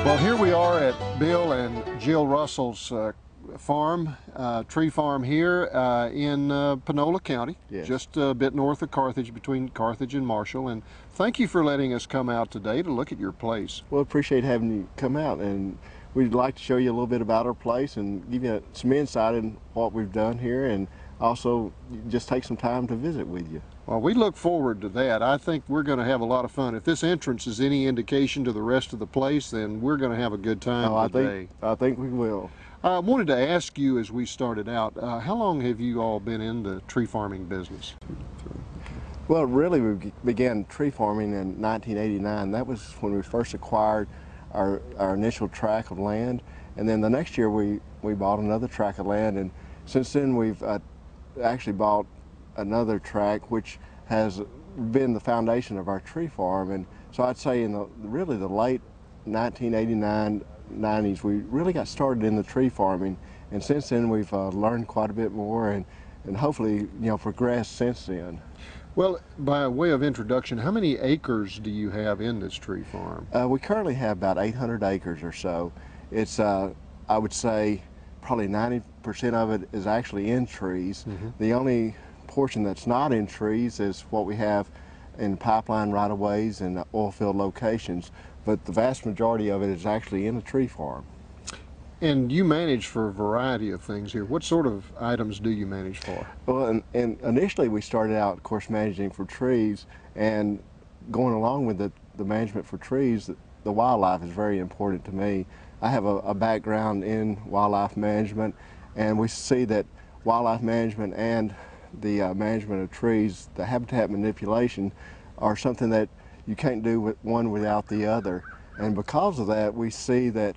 Well, here we are at Bill and Jill Russell's farm, tree farm here in Panola County, Yes. just a bit north of Carthage, between Carthage and Marshall. And thank you for letting us come out today to look at your place. Well, appreciate having you come out, and we'd like to show you a little bit about our place and give you some insight in what we've done here, and also just take some time to visit with you. Well, we look forward to that. I think we're going to have a lot of fun. If this entrance is any indication to the rest of the place, then we're going to have a good time today. I think we will. I wanted to ask you, as we started out, how long have you all been in the tree farming business? Well, really, we began tree farming in 1989. That was when we first acquired our initial tract of land, and then the next year we bought another tract of land, and since then we've actually bought another tract, which has been the foundation of our tree farm. And so I'd say in really the late 1989 90s, we really got started in the tree farming, and since then we've learned quite a bit more and hopefully progressed since then. Well, by way of introduction, how many acres do you have in this tree farm? We currently have about 800 acres or so. It's I would say probably 90% of it is actually in trees. Mm-hmm. The only portion that's not in trees is what we have in pipeline right-of-ways and oil field locations, but the vast majority of it is actually in a tree farm. And you manage for a variety of things here. What sort of items do you manage for? Well, and initially we started out, of course, managing for trees, and going along with the management for trees, the wildlife is very important to me. I have a background in wildlife management, and we see that wildlife management and the management of trees, the habitat manipulation, are something that you can't do with one without the other. And because of that, we see that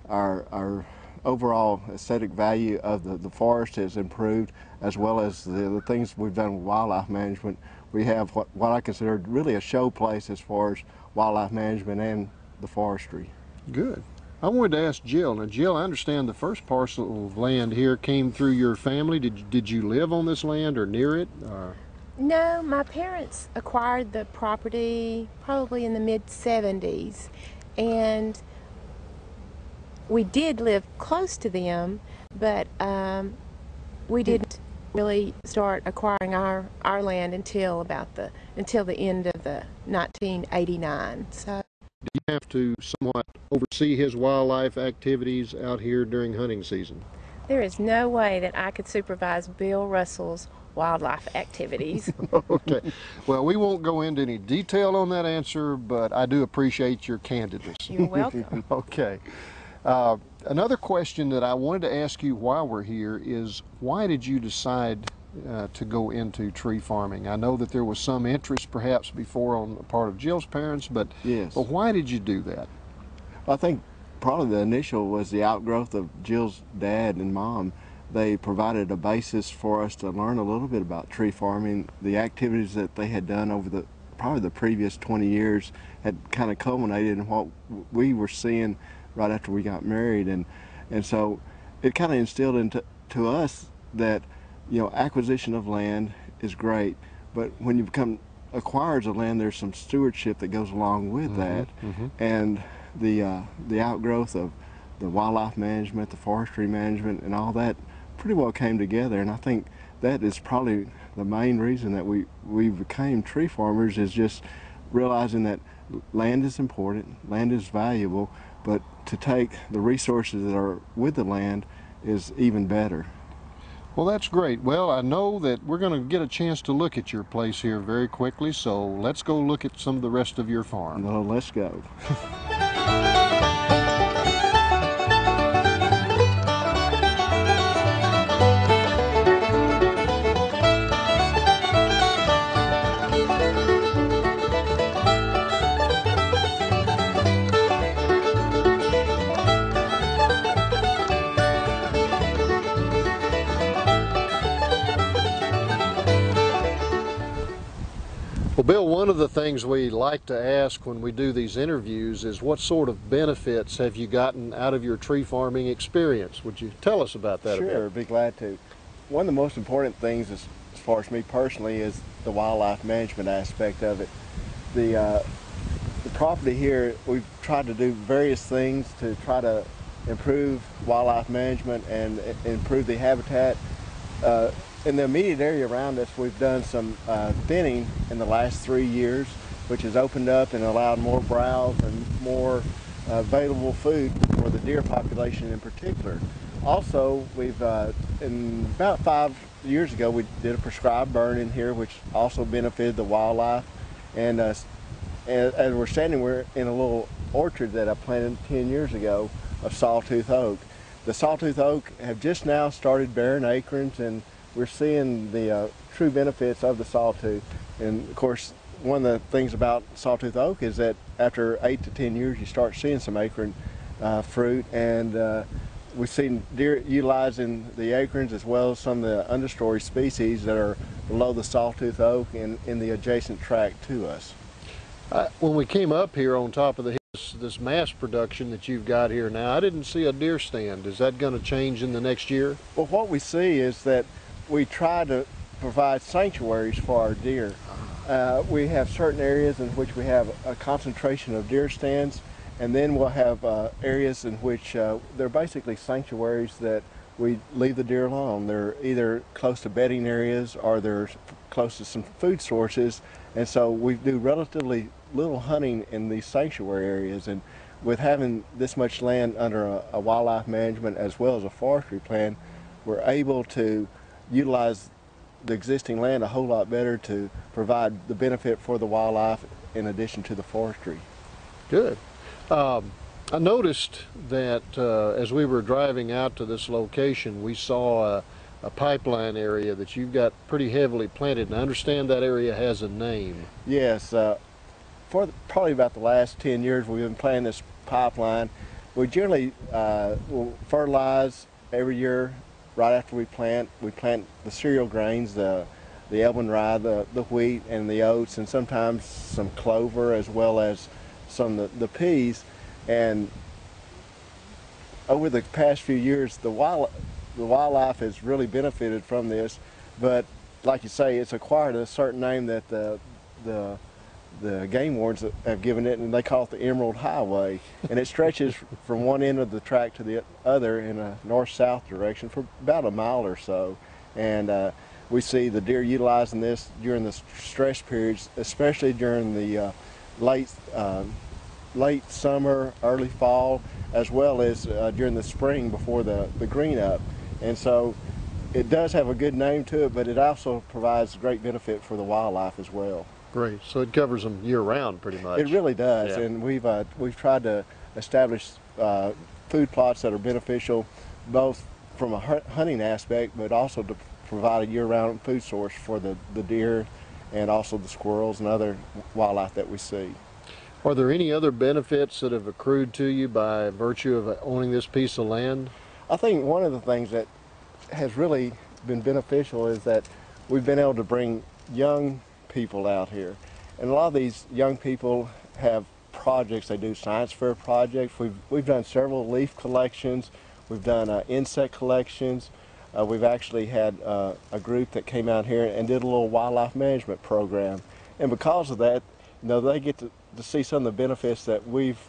our overall aesthetic value of the forest has improved, as well as the things we've done with wildlife management. We have what I consider really a show place as far as wildlife management and the forestry. Good. I wanted to ask Jill. Now, Jill, I understand the first parcel of land here came through your family. Did you live on this land or near it? No, my parents acquired the property probably in the mid-70s, and we did live close to them, but we didn't really start acquiring our land until the end of the 1989. So. Do you have to somewhat oversee his wildlife activities out here during hunting season? There is no way that I could supervise Bill Russell's wildlife activities. Okay. Well, we won't go into any detail on that answer, but I do appreciate your candidness. You're welcome. Okay. Another question that I wanted to ask you while we're here is, why did you decide to go into tree farming? I know that there was some interest perhaps before on the part of Jill's parents, but, yes. But why did you do that? I think probably the initial was the outgrowth of Jill's dad and mom. They provided a basis for us to learn a little bit about tree farming. The activities that they had done over probably the previous 20 years had kind of culminated in what we were seeing right after we got married, and so it kind of instilled into us that acquisition of land is great, but when you become acquirers of land, there's some stewardship that goes along with that. Mm-hmm. And the outgrowth of the wildlife management, the forestry management, and all that pretty well came together. And I think that is probably the main reason that we became tree farmers, is just realizing that land is important, land is valuable, but to take the resources that are with the land is even better. Well, that's great. Well, I know that we're going to get a chance to look at your place here very quickly, so let's go look at some of the rest of your farm. Well, let's go. Well, Bill, one of the things we like to ask when we do these interviews is, what sort of benefits have you gotten out of your tree farming experience? Would you tell us about that a bit? Sure, I'd be glad to. One of the most important things as far as me personally is the wildlife management aspect of it. The property here, we've tried to do various things to try to improve wildlife management and improve the habitat. In the immediate area around us, we've done some thinning in the last 3 years, which has opened up and allowed more browse and more available food for the deer population in particular. Also, we've in about 5 years ago, we did a prescribed burn in here, which also benefited the wildlife. And as we're standing, we're in a little orchard that I planted 10 years ago of sawtooth oak. The sawtooth oak have just now started bearing acorns, and we're seeing the true benefits of the sawtooth. And of course, one of the things about sawtooth oak is that after 8 to 10 years, you start seeing some acorn fruit, and we've seen deer utilizing the acorns as well as some of the understory species that are below the sawtooth oak and in the adjacent tract to us. When we came up here on top of the hill, this mass production that you've got here now, I didn't see a deer stand. Is that going to change in the next year? Well, what we see is that we try to provide sanctuaries for our deer. We have certain areas in which we have a concentration of deer stands, and then we'll have areas in which they're basically sanctuaries that we leave the deer alone. They're either close to bedding areas or they're close to some food sources, and so we do relatively little hunting in these sanctuary areas. And with having this much land under a wildlife management as well as a forestry plan, we're able to utilize the existing land a whole lot better to provide the benefit for the wildlife in addition to the forestry. Good. I noticed that as we were driving out to this location, we saw a pipeline area that you've got pretty heavily planted, and I understand that area has a name. Yes, for probably about the last 10 years we've been planting this pipeline. We generally will fertilize every year right after we plant. We plant the cereal grains, the Elvin rye, the wheat, and the oats, and sometimes some clover as well as some of the peas. And over the past few years, the wildlife has really benefited from this. But like you say, it's acquired a certain name that the game wardens have given it, and they call it the Emerald Highway. And it stretches from one end of the track to the other in a north-south direction for about a mile or so. And we see the deer utilizing this during the stress periods, especially during the late summer, early fall, as well as during the spring before the green up. And so it does have a good name to it, but it also provides great benefit for the wildlife as well. Great. So it covers them year-round pretty much. It really does. Yeah. And we've tried to establish food plots that are beneficial both from a hunting aspect, but also to provide a year-round food source for the deer and also the squirrels and other wildlife that we see. Are there any other benefits that have accrued to you by virtue of owning this piece of land? I think one of the things that has really been beneficial is that we've been able to bring young people out here. And a lot of these young people have projects. They do science fair projects. We've done several leaf collections. We've done insect collections. We've actually had a group that came out here and did a little wildlife management program. And because of that, they get to see some of the benefits that we've,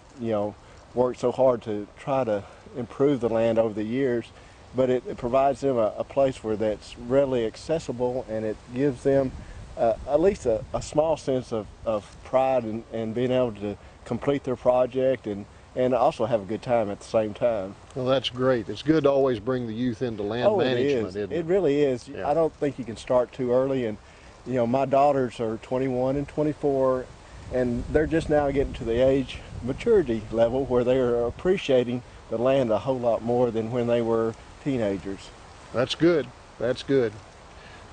worked so hard to try to improve the land over the years. But it provides them a place where that's readily accessible, and it gives them at least a small sense of pride in being able to complete their project and also have a good time at the same time. Well, that's great. It's good to always bring the youth into land management, isn't it? It really is. Yeah. I don't think you can start too early. And my daughters are 21 and 24, and they're just now getting to the age maturity level where they are appreciating the land a whole lot more than when they were teenagers. That's good. That's good.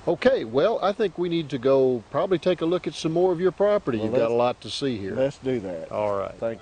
Okay, well, I think we need to go probably take a look at some more of your property. Well, You've got a lot to see here. Let's do that. All right. Thank you.